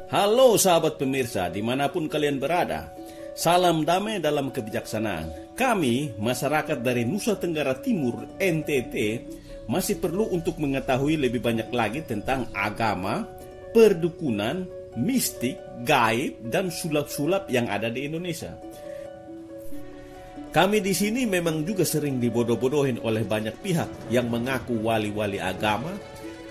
Halo sahabat pemirsa, dimanapun kalian berada. Salam damai dalam kebijaksanaan. Kami, masyarakat dari Nusa Tenggara Timur, NTT, masih perlu untuk mengetahui lebih banyak lagi tentang agama, perdukunan, mistik, gaib, dan sulap-sulap yang ada di Indonesia. Kami di sini memang juga sering dibodoh-bodohin oleh banyak pihak yang mengaku wali-wali agama,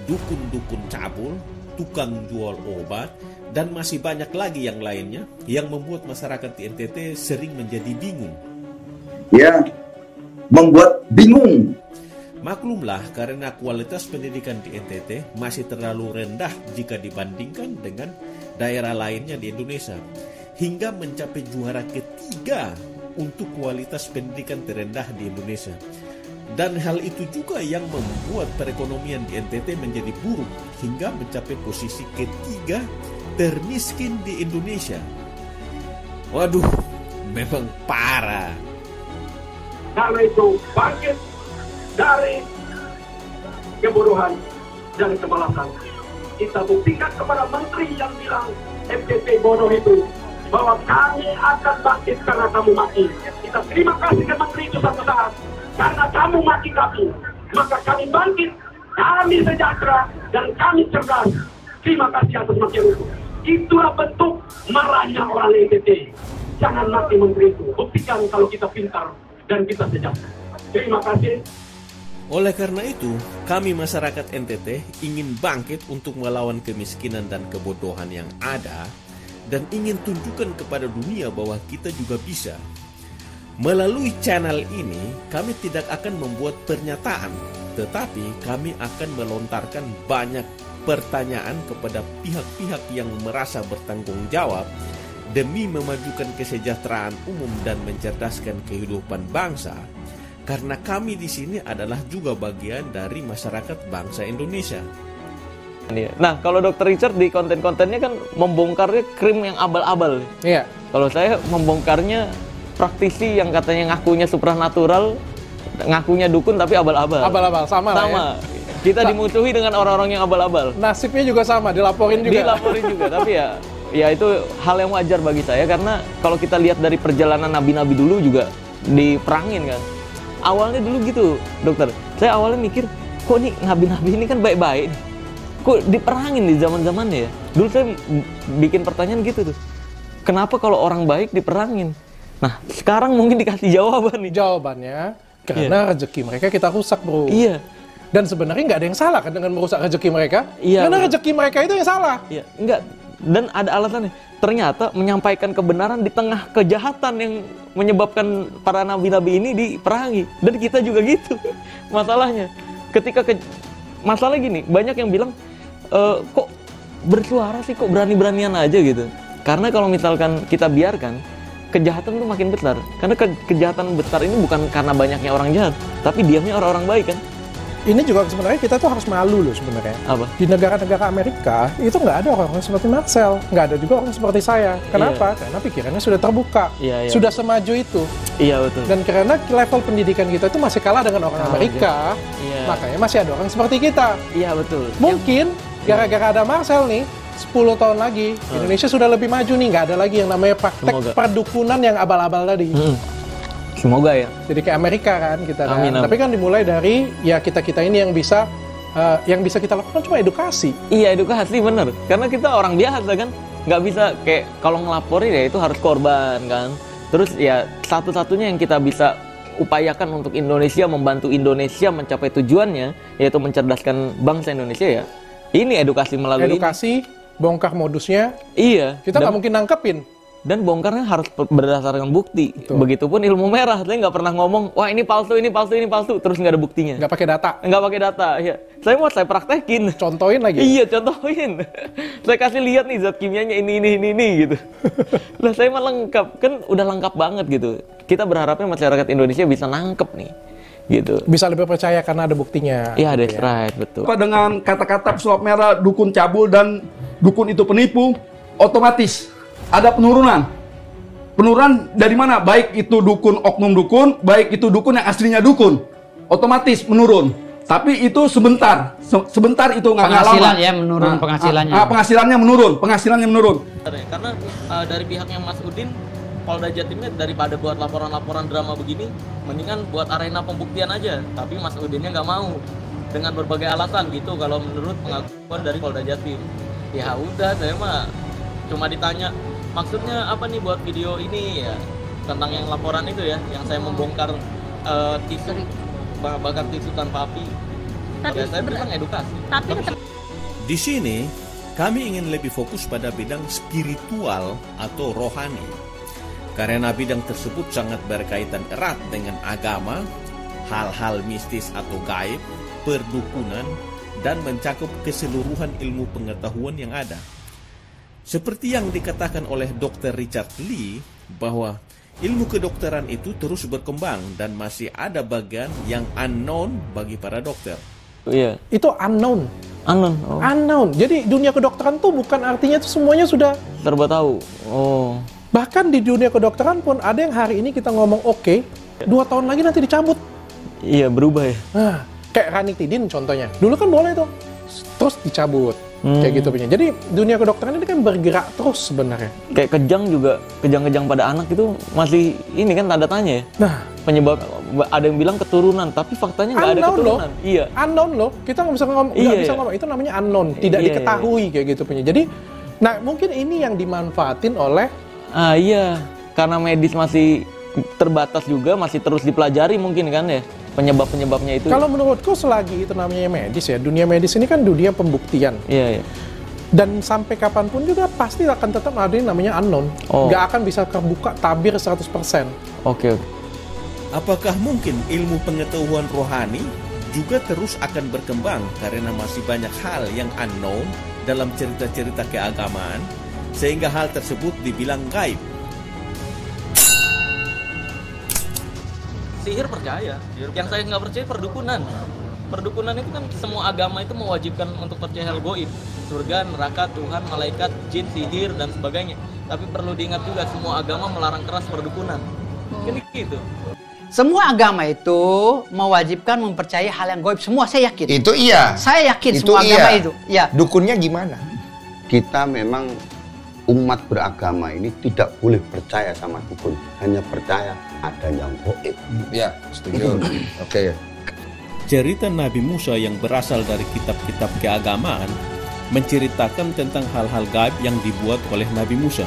dukun-dukun cabul, tukang jual obat, dan masih banyak lagi yang lainnya yang membuat masyarakat di NTT sering menjadi bingung. Ya, membuat bingung. Maklumlah karena kualitas pendidikan di NTT masih terlalu rendah jika dibandingkan dengan daerah lainnya di Indonesia, hingga mencapai juara ketiga untuk kualitas pendidikan terendah di Indonesia. Dan hal itu juga yang membuat perekonomian di NTT menjadi buruk hingga mencapai posisi ketiga termiskin di Indonesia. Waduh, memang parah. Karena itu bangkit dari kebodohan dan kemalasan. Kita buktikan kepada menteri yang bilang NTT bodoh itu bahwa kami akan bangkit karena kamu mati. Kita terima kasih ke menteri itu satu saat. Karena kamu mati kami, maka kami bangkit, kami sejahtera, dan kami cerdas. Terima kasih atas mati itu. Itulah bentuk marahnya orang NTT. Jangan mati menteri itu. Buktikan kalau kita pintar dan kita sejahtera. Terima kasih. Oleh karena itu, kami masyarakat NTT ingin bangkit untuk melawan kemiskinan dan kebodohan yang ada, dan ingin tunjukkan kepada dunia bahwa kita juga bisa. Melalui channel ini, kami tidak akan membuat pernyataan, tetapi kami akan melontarkan banyak pertanyaan kepada pihak-pihak yang merasa bertanggung jawab demi memajukan kesejahteraan umum dan mencerdaskan kehidupan bangsa, karena kami di sini adalah juga bagian dari masyarakat bangsa Indonesia. Nah, kalau Dr. Richard di konten-kontennya kan membongkarnya krim yang abal-abal. Iya. Kalau saya membongkarnya praktisi yang katanya ngakunya supranatural, ngakunya dukun tapi abal-abal. Abal-abal, sama lah ya. Kita dimusuhi dengan orang-orang yang abal-abal. Nasibnya juga sama, dilaporin juga. Dilaporin juga, tapi ya itu hal yang wajar bagi saya, karena kalau kita lihat dari perjalanan nabi-nabi dulu juga diperangin kan. Awalnya dulu gitu, dokter. Saya awalnya mikir, kok nih nabi-nabi ini kan baik-baik nih. Kok diperangin di zaman-zamannya ya? Dulu saya bikin pertanyaan gitu tuh. Kenapa kalau orang baik diperangin? Nah, sekarang mungkin dikasih jawaban nih. Jawabannya, karena rezeki mereka kita rusak, bro. Iya. Dan sebenarnya nggak ada yang salah kan dengan merusak rezeki mereka. Iya. Karena rezeki mereka itu yang salah. Iya, enggak. Dan ada alasannya. Ternyata menyampaikan kebenaran di tengah kejahatan yang menyebabkan para nabi-nabi ini diperangi. Dan kita juga gitu. Masalahnya, masalah gini, banyak yang bilang, kok bersuara sih, kok berani-beranian aja gitu. Karena kalau misalkan kita biarkan, kejahatan tuh makin besar. Karena kejahatan besar ini bukan karena banyaknya orang jahat, tapi diamnya orang-orang baik kan. Ini juga sebenarnya kita tuh harus malu loh sebenarnya. Apa? Di negara-negara Amerika itu nggak ada orang seperti Marcel, nggak ada juga orang seperti saya. Kenapa? Karena pikirannya sudah terbuka, sudah semaju itu. Iya, betul. Dan karena level pendidikan kita itu masih kalah dengan orang Amerika, makanya masih ada orang seperti kita. Iya, betul. Mungkin gara-gara ada Marcel nih, 10 tahun lagi Indonesia sudah lebih maju nih, nggak ada lagi yang namanya praktek perdukunan yang abal-abal tadi. Semoga ya. Jadi kayak Amerika kan kita kan. Amin. Tapi kan dimulai dari ya kita ini yang bisa kita lakukan cuma edukasi. Iya, edukasi bener. Karena kita orang biasa kan, nggak bisa kayak kalau ngelaporin ya itu harus korban kan. Terus ya satu-satunya yang kita bisa upayakan untuk Indonesia, membantu Indonesia mencapai tujuannya, yaitu mencerdaskan bangsa Indonesia ya. Ini edukasi melalui edukasi, bongkar modusnya. Iya. Kita nggak mungkin nangkepin. Dan bongkarnya harus berdasarkan bukti. Betul. Begitupun ilmu merah. Saya nggak pernah ngomong, wah ini palsu, terus nggak ada buktinya. Nggak pakai data. Nggak pakai data, ya. Saya praktekin. Contohin lagi. Iya, contohin. Saya kasih lihat nih zat kimianya ini gitu. Lah saya mah lengkap, kan udah lengkap banget gitu. Kita berharapnya masyarakat Indonesia bisa nangkep nih. Gitu. Bisa lebih percaya karena ada buktinya. Iya, that's right, betul. Dengan kata-kata sulap merah, dukun cabul dan dukun itu penipu, otomatis ada penurunan. Penurunan dari mana? Baik itu dukun oknum dukun, baik itu dukun yang aslinya dukun, otomatis menurun. Tapi itu sebentar, sebentar itu nggak lama. Penghasilan ya menurun, penghasilannya. Penghasilannya menurun. Karena dari pihaknya Mas Udin, Polda Jatimnya daripada buat laporan-laporan drama begini, mendingan buat arena pembuktian aja. Tapi Mas Udinnya nggak mau dengan berbagai alasan gitu. Kalau menurut pengakuan dari Polda Jatim, ya udah saya mah cuma ditanya maksudnya apa nih buat video ini ya tentang yang laporan itu ya, yang saya membongkar tisu bakar tisu tanpa api. Tapi Ya, saya bilang edukasi. Tapi tetap Di sini, kami ingin lebih fokus pada bidang spiritual atau rohani. Karena bidang tersebut sangat berkaitan erat dengan agama, hal-hal mistis atau gaib, perdukunan, dan mencakup keseluruhan ilmu pengetahuan yang ada. Seperti yang dikatakan oleh Dr. Richard Lee, bahwa ilmu kedokteran itu terus berkembang dan masih ada bagian yang unknown bagi para dokter. Iya. Itu unknown. Anon. Oh. Unknown. Jadi dunia kedokteran tuh bukan artinya tuh semuanya sudah. Serba tahu. Oh. Bahkan di dunia kedokteran pun ada yang hari ini kita ngomong oke, 2 tahun lagi nanti dicabut. Iya, berubah ya. Nah, kayak ranitidin contohnya. Dulu kan boleh tuh, terus dicabut. Kayak gitu punya. Jadi dunia kedokteran ini kan bergerak terus sebenarnya. Kayak kejang-kejang pada anak itu masih ini kan tanda tanya ya. Nah, Penyebab ada yang bilang keturunan, tapi faktanya nggak ada unknown keturunan. loh. Iya. Unknown loh. Kita nggak bisa ngomong, Iya, bisa iya. ngomong. Itu namanya unknown, tidak Iya, diketahui kayak gitu punya. Jadi, nah mungkin ini yang dimanfaatin oleh Iya. Karena medis masih terbatas juga, masih terus dipelajari mungkin kan ya penyebab-penyebabnya itu. kalau menurutku selagi itu namanya medis ya, dunia medis ini kan dunia pembuktian. Iya, iya. Dan sampai kapanpun juga pasti akan tetap ada yang namanya unknown. Oh. Nggak akan bisa terbuka tabir 100%. Oke. Apakah mungkin ilmu pengetahuan rohani juga terus akan berkembang karena masih banyak hal yang unknown dalam cerita-cerita keagamaan sehingga hal tersebut dibilang gaib? Sihir percaya. Yang saya nggak percaya perdukunan. Perdukunan itu kan semua agama itu mewajibkan untuk percaya hal gaib. Surga, neraka, Tuhan, malaikat, jin, sihir, dan sebagainya. Tapi perlu diingat juga semua agama melarang keras perdukunan. Ini gitu. Semua agama itu mewajibkan mempercayai hal yang gaib. Semua saya yakin. Itu iya. Saya yakin Itu semua agama iya. itu. Ya. Dukunnya gimana? Kita memang umat beragama ini tidak boleh percaya sama dukun, hanya percaya ada yang gaib. Ya, setuju. Oke. Cerita Nabi Musa yang berasal dari kitab-kitab keagamaan menceritakan tentang hal-hal gaib yang dibuat oleh Nabi Musa,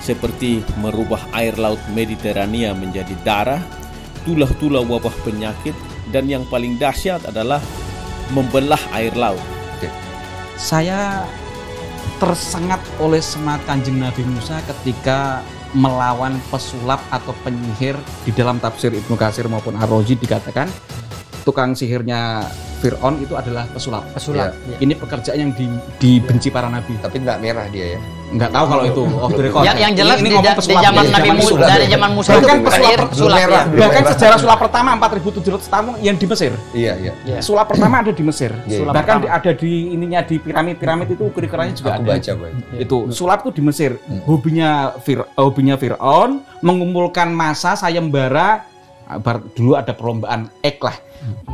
seperti merubah air laut Mediterania menjadi darah, tulah-tulah wabah penyakit, dan yang paling dahsyat adalah membelah air laut. Saya tersengat oleh semangat Kanjeng Nabi Musa ketika melawan pesulap atau penyihir. Di dalam tafsir Ibnu Katsir maupun Ar-Razi dikatakan tukang sihirnya Fir'aun itu adalah pesulap. Pesulap. Ya. Ini pekerjaan yang dibenci para nabi. Tapi nggak merah dia ya. Nggak tahu kalau itu off the record. Yang jelas Ini di ngomong pesulap zaman ya. Nabi Musa, dari zaman Musa itu Bahkan pesulap, pesulap ya. Bahkan sejarah sulap pertama 4.700 tahun yang di Mesir. Iya, iya. Ya. Sulap pertama ada di Mesir. Iya. Sulap Bahkan pertama. ada di ininya di piramid itu ukir-ukirannya juga Aku ada. baca, Boy. Itu sulap itu di Mesir. Hobinya Fir'aun mengumpulkan massa sayembara. Dulu ada perlombaan lah.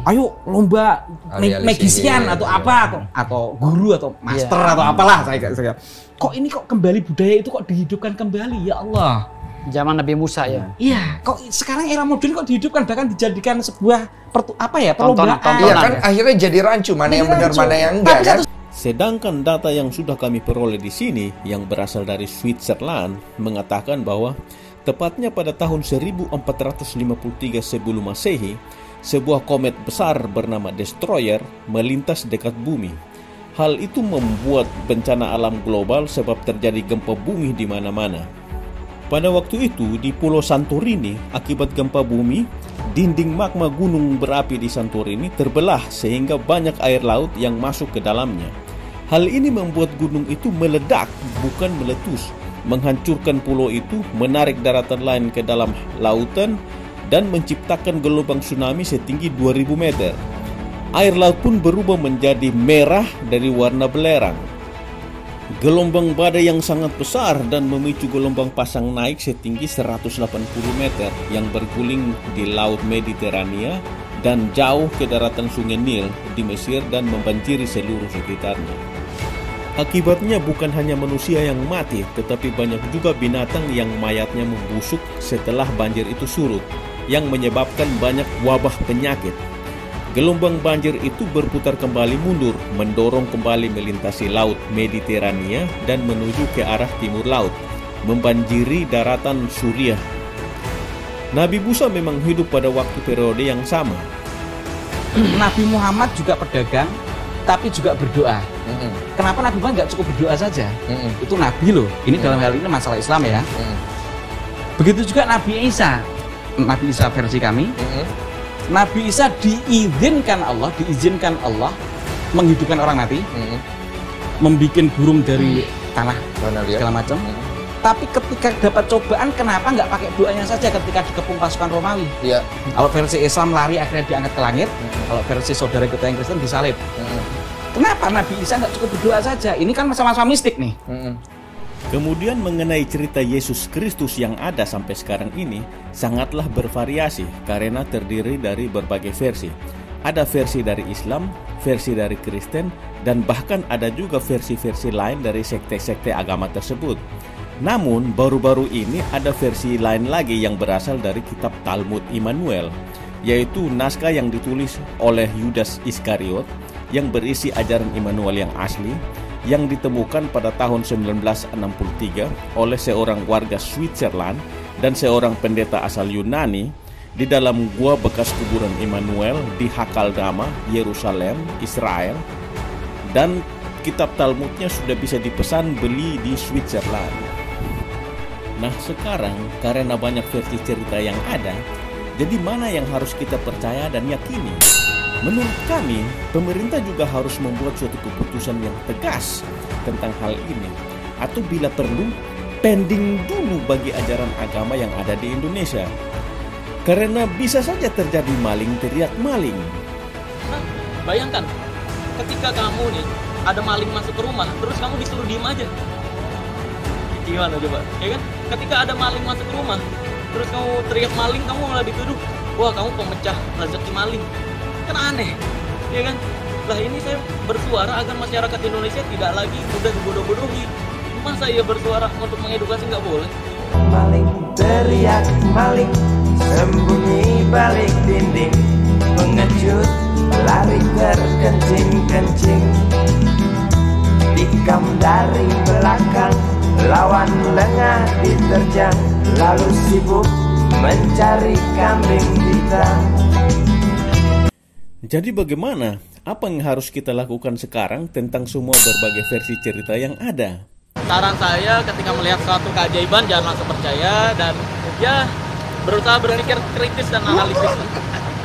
Ayo lomba Ahli-ahli magician sihir, atau iya. apa atau guru atau master atau apalah saya. Kok ini kok kembali budaya itu kok dihidupkan kembali ya Allah. Zaman Nabi Musa ya. Iya, kok sekarang era modern kok dihidupkan bahkan dijadikan sebuah perlombaan. Tontonan. Iya kan akhirnya jadi rancu mana yang benar mana yang enggak kan? Sedangkan data yang sudah kami peroleh di sini yang berasal dari Switzerland mengatakan bahwa tepatnya pada tahun 1453 sebelum Masehi, sebuah komet besar bernama Destroyer melintas dekat bumi. Hal itu membuat bencana alam global sebab terjadi gempa bumi di mana-mana. Pada waktu itu di Pulau Santorini, akibat gempa bumi, dinding magma gunung berapi di Santorini terbelah sehingga banyak air laut yang masuk ke dalamnya. Hal ini membuat gunung itu meledak, bukan meletus, menghancurkan pulau itu, menarik daratan lain ke dalam lautan, dan menciptakan gelombang tsunami setinggi 2000 meter. Air laut pun berubah menjadi merah dari warna belerang. Gelombang badai yang sangat besar dan memicu gelombang pasang naik setinggi 180 meter yang berguling di Laut Mediterania dan jauh ke daratan sungai Nil di Mesir dan membanjiri seluruh sekitarnya. Akibatnya bukan hanya manusia yang mati, tetapi banyak juga binatang yang mayatnya membusuk setelah banjir itu surut, yang menyebabkan banyak wabah penyakit. Gelombang banjir itu berputar kembali mundur, mendorong kembali melintasi Laut Mediterania dan menuju ke arah timur laut, membanjiri daratan Suriah. Nabi Musa memang hidup pada waktu periode yang sama. Nabi Muhammad juga pedagang, tapi juga berdoa. Kenapa Nabi Muhammad nggak cukup berdoa saja? Itu Nabi loh. Ini dalam hal ini masalah Islam ya. Begitu juga Nabi Isa. Nabi Isa versi kami. Nabi Isa diizinkan Allah menghidupkan orang mati, membikin burung dari tanah, segala macam. Tapi ketika dapat cobaan, kenapa nggak pakai doanya saja ketika dikepung pasukan Romawi? Iya. Kalau versi Islam lari akhirnya diangkat ke langit, kalau versi saudara kita yang Kristen disalib. Kenapa Nabi Isa nggak cukup berdoa saja? Ini kan masa-masa mistik nih. Kemudian mengenai cerita Yesus Kristus yang ada sampai sekarang ini sangatlah bervariasi karena terdiri dari berbagai versi. Ada versi dari Islam, versi dari Kristen, dan bahkan ada juga versi-versi lain dari sekte-sekte agama tersebut. Namun baru-baru ini ada versi lain lagi yang berasal dari kitab Talmud Immanuel, yaitu naskah yang ditulis oleh Yudas Iskariot yang berisi ajaran Immanuel yang asli, yang ditemukan pada tahun 1963 oleh seorang warga Switzerland dan seorang pendeta asal Yunani di dalam gua bekas kuburan Immanuel di Hakaldama, Yerusalem, Israel. Dan kitab Talmudnya sudah bisa dipesan beli di Switzerland. Nah sekarang karena banyak versi cerita yang ada, jadi mana yang harus kita percaya dan yakini? Menurut kami, pemerintah juga harus membuat suatu keputusan yang tegas tentang hal ini. Atau bila perlu, pending dulu bagi ajaran agama yang ada di Indonesia. Karena bisa saja terjadi maling teriak maling. Nah, bayangkan, ketika kamu nih, ada maling masuk ke rumah, terus kamu disuruh diem aja. Gimana coba? Ya kan? Ketika ada maling masuk ke rumah, terus kamu teriak maling, kamu malah dituduh, wah kamu pemecah rezeki maling. Kan aneh, ya kan? Lah ini saya bersuara agar masyarakat Indonesia tidak lagi mudah dibodoh-bodohi. Masa iya bersuara untuk mengedukasi nggak boleh? Maling teriak maling, sembunyi balik dinding, pengecut lari terkencing-kencing, tikam dari belakang, lawan lengah diterjang, lalu sibuk mencari kambing hitam. Jadi bagaimana? Apa yang harus kita lakukan sekarang tentang semua berbagai versi cerita yang ada? Saran saya ketika melihat suatu keajaiban jangan langsung percaya dan ya berusaha berpikir kritis dan analisis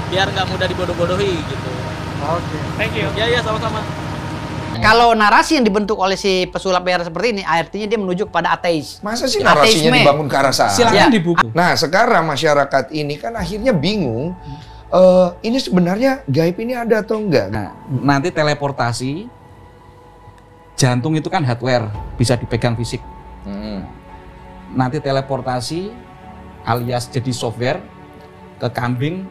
biar nggak mudah dibodoh-bodohi gitu. Oke. Thank you. Ya sama-sama. Kalau narasi yang dibentuk oleh si pesulap merah seperti ini, artinya dia menuju kepada ateis. Masa sih narasinya dibangun ke arah sana? Silakan dibuka. Nah sekarang masyarakat ini kan akhirnya bingung. Ini sebenarnya gaib ini ada atau enggak? Nah, nanti teleportasi, jantung itu kan hardware, bisa dipegang fisik. Nanti teleportasi alias jadi software ke kambing,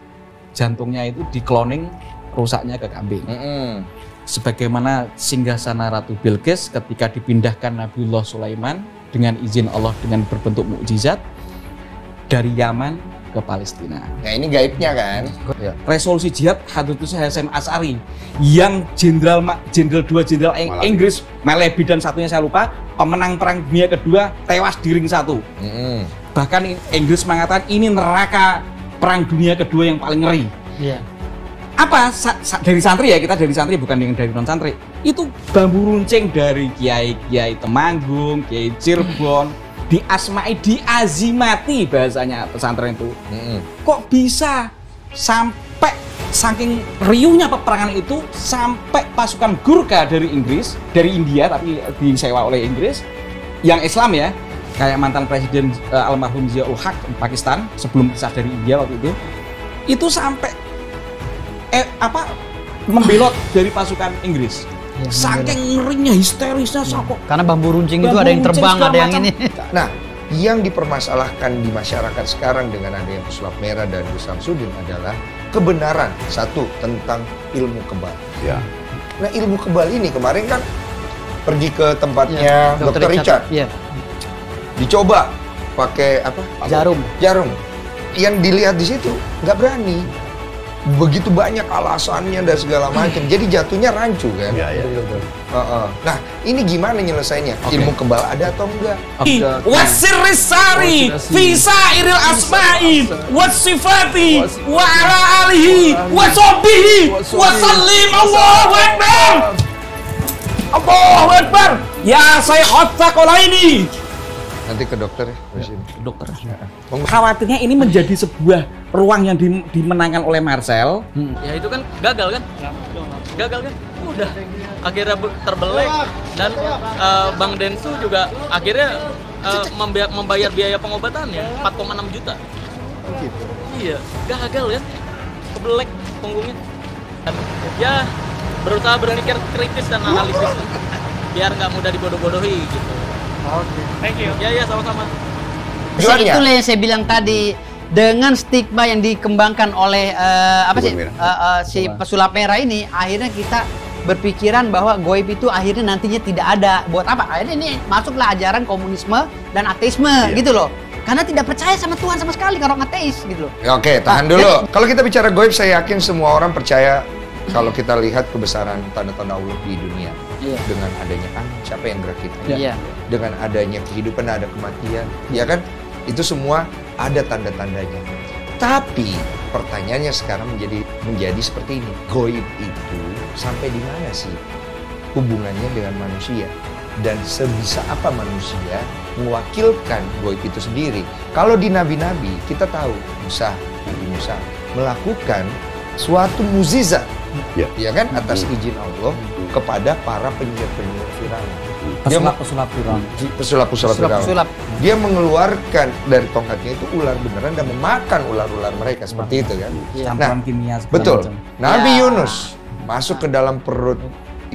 jantungnya itu di cloning, rusaknya ke kambing. Sebagaimana singgasana Ratu Bilqis ketika dipindahkan Nabiullah Sulaiman dengan izin Allah dengan berbentuk mukjizat dari Yaman ke Palestina. Nah ini gaibnya kan? Resolusi jihad Hadratus Hasyim Asy'ari yang jenderal 2 jenderal Inggris, Malabi dan satunya saya lupa, pemenang perang dunia kedua tewas di ring 1. Bahkan Inggris mengatakan ini neraka perang dunia kedua yang paling ngeri. Apa dari santri ya, kita dari santri bukan dari non santri. Itu bambu runcing dari kiai Temanggung, Kiai Cirebon, diasmai, diazimati bahasanya pesantren itu. Kok bisa sampai saking riuhnya peperangan itu sampai pasukan Gurkha dari Inggris, dari India tapi disewa oleh Inggris yang Islam ya, kayak mantan presiden almarhum Zia-ul Haq Pakistan sebelum pisah dari India waktu itu sampai membelot dari pasukan Inggris. Saking ngerinya, histerisnya, karena bambu runcing itu ada yang terbang, ada yang ini. Nah, yang dipermasalahkan di masyarakat sekarang dengan adanya pesulap merah dan Gus Samsudin adalah kebenaran satu tentang ilmu kebal. Ya. Nah, ilmu kebal ini kemarin kan pergi ke tempatnya Dr. Richard. Iya. Dicoba pakai apa? Jarum. Yang dilihat di situ nggak berani. Begitu banyak alasannya dan segala macam. Jadi jatuhnya rancu kan. Iya. Nah, ini gimana nyelesainnya? Ilmu kebal ada atau enggak? Wasirrisari Fisa iril asma'i wasifati wa ala alihi wa sahbihi wa sallim. Allahu Akbar. Allahu Akbar. Ya saya khotak ini. Nanti ke dokter ya. Dokter. Khawatirnya ini menjadi sebuah ruang yang dimenangkan oleh Marcel. Ya itu kan gagal kan? Gagal kan? Udah akhirnya terbelek dan Bang Densu juga akhirnya membayar biaya pengobatannya 4,6 juta. Gitu. Iya, gagal kan? Kebelek punggungnya. Dan, ya berusaha berpikir kritis dan analisis biar nggak mudah dibodoh-bodohi gitu. Oke. Thank you. Ya sama-sama. Itulah yang saya bilang tadi, dengan stigma yang dikembangkan oleh si pesulap merah ini, akhirnya kita berpikiran bahwa goib itu akhirnya nantinya tidak ada. Buat apa? Akhirnya ini masuklah ajaran komunisme dan ateisme gitu loh. Karena tidak percaya sama Tuhan sama sekali kalau ateis gitu loh. Oke, tahan dulu. Kalau kita bicara goib, saya yakin semua orang percaya kalau kita lihat kebesaran tanda-tanda Allah di dunia. Dengan adanya siapa yang gerak kita? Dengan adanya kehidupan ada kematian, ya kan? Itu semua ada tanda-tandanya. Tapi pertanyaannya sekarang menjadi seperti ini. Goib itu sampai di mana sih hubungannya dengan manusia? Dan sebisa apa manusia mewakilkan goib itu sendiri? Kalau di nabi-nabi kita tahu Nabi Musa melakukan suatu mukjizat, ya kan, atas izin Allah kepada para penyihir-penyihir Firaun. Pesulap-pesulap Firaun. Dia mengeluarkan dari tongkatnya itu ular beneran dan memakan ular-ular mereka seperti itu kan. Campuran kimia. Betul. Nabi Yunus masuk ke dalam perut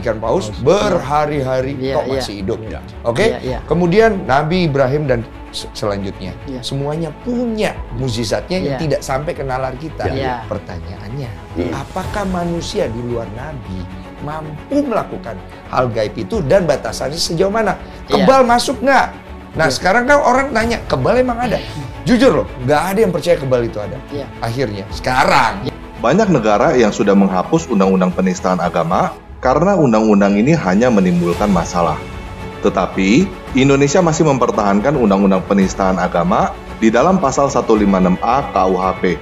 ikan paus berhari-hari kok masih hidup. Oke? Kemudian Nabi Ibrahim dan selanjutnya semuanya punya mukjizatnya yang tidak sampai ke nalar kita. Pertanyaannya, apakah manusia di luar Nabi mampu melakukan hal gaib itu dan batasannya sejauh mana? Kebal masuk nggak? Nah sekarang kan orang tanya, kebal emang ada? Jujur loh, nggak ada yang percaya kebal itu ada. Akhirnya sekarang banyak negara yang sudah menghapus undang-undang penistaan agama karena undang-undang ini hanya menimbulkan masalah. Tetapi Indonesia masih mempertahankan undang-undang penistaan agama di dalam pasal 156A KUHP